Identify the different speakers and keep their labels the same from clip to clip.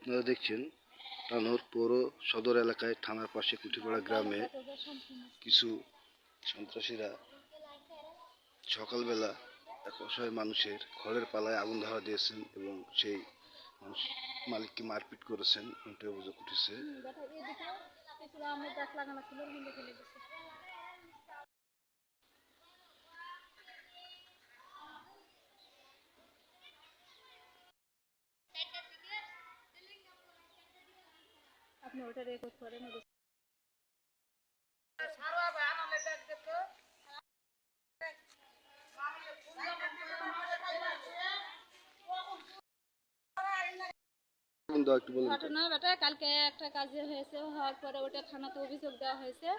Speaker 1: আপনারা দেখছেন টানোর পৌর সদর এলাকায় থানার পাশে কুঠিপাড়া গ্রামে কিছু সন্ত্রাসীরা সকালবেলা এক অসহায় মানুষের খড়ের পালায় আগুন ধরা দিয়েছেন এবং সেই মালিককে মারপিট করেছেন এমনটাই অভিযোগ উঠেছে।
Speaker 2: আপনি ওটা রেকর্ড করেন। ঘটনা বেটা কালকে একটা কাজে হয়েছে, হওয়ার পরে ওটা থানাতে অভিযোগ দেওয়া হয়েছে।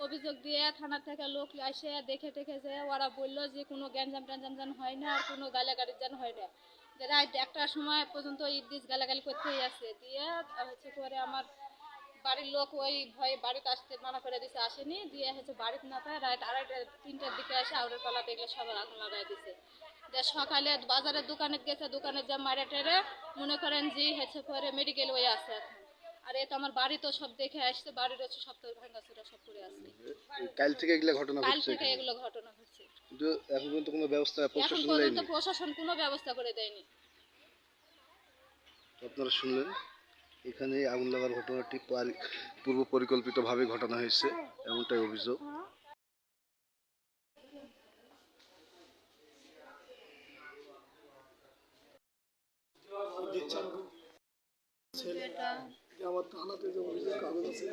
Speaker 2: অভিযোগ দিয়ে থানা থেকে লোক এসে দেখে টেকেছে, ওরা বললো যে কোনো গ্যাঞ্জাম ট্যাঞ্জাম যেন হয় না, আর কোনো গালাগালি যেন হয় না। রাত 1টার সময় পর্যন্ত ইদ্দিস গালাগালি করতেই আছে। দিয়ে হচ্ছে পরে আমার বাড়ির লোক ওই ভয়ে বাড়িতে আসতে মানা করে দিছে, আসেনি। দিয়ে হচ্ছে বাড়িতে না পায় রাত 2:30-3টার দিকে এসে আউরের পালা দেখলে সবার আগুন লাগাই দিছে। যে সকালে বাজারের দোকানে গেছে, দোকানে যা মারে টেরে মনে করেন যে হচ্ছে পরে মেডিকেল ওয়ে আছে এখন। আর এ তো আমার বাড়ি তো সব দেখে আসছে, বাড়ির হচ্ছে সব তো ভাঙাচুরা সব করে আসছে।
Speaker 1: কাল থেকে এগুলো ঘটনা
Speaker 2: কাল থেকে এগুলো ঘটনা ঘটছে।
Speaker 1: কিন্তু এখন পর্যন্ত কোনো ব্যবস্থা
Speaker 2: এখন পর্যন্ত প্রশাসন কোনো ব্যবস্থা করে দেয়নি।
Speaker 1: আপনারা শুনলেন, এখানে আগুন লাগার ঘটনাটি পূর্ব পরিকল্পিতভাবে ঘটানো হয়েছে এমনটাই অভিযোগ।
Speaker 3: আমার থানাতে যে অভিযোগ কাগজ আছে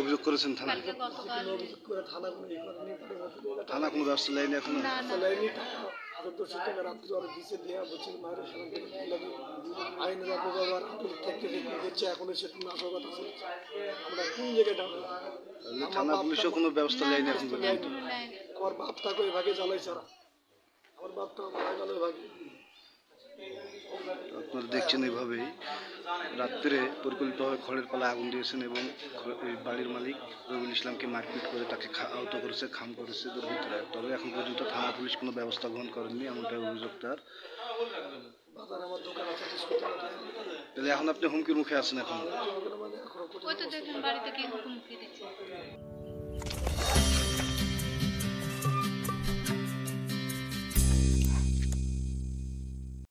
Speaker 1: অভিযোগ করেছেন থানা?
Speaker 3: অভিযোগ করে থানা কোনো
Speaker 1: থানা কোনো ব্যবস্থা নেয়নি এখন?
Speaker 3: নেয়নি। টাকা 1000 টাকা রাত্রে ওরা দিচ্ছে, দেওয়া বলছে মায়ের সঙ্গে আইনের অপব্যবহার করছে। এখনো সেরকম নাশকতা চলছে। আমরা কোন জায়গাটা
Speaker 1: থানা পুলিশও কোনো ব্যবস্থা নেয়নি এখন?
Speaker 3: আমার বাপটাকে ওই ভাগে জ্বালাইছে ওরা। আমার বাপটা মারা গেল ওই ভাগে।
Speaker 1: আপনারা দেখছেন এইভাবেই রাত্রে পরিকল্পিতভাবে খড়ের পালা আগুন দিয়েছেন এবং বাড়ির মালিক রবিউল ইসলামকে মারপিট করে তাকে আহত করেছে, খাম করেছে দুর্বৃত্তরা। তবে এখন পর্যন্ত থানা পুলিশ কোনো ব্যবস্থা গ্রহণ করেননি এমনটাই অভিযোগ তার। তাহলে এখন আপনি হুমকির মুখে আছেন? এখন
Speaker 2: ওই তো দেখেন বাড়িতে কি হুমকি দিচ্ছে।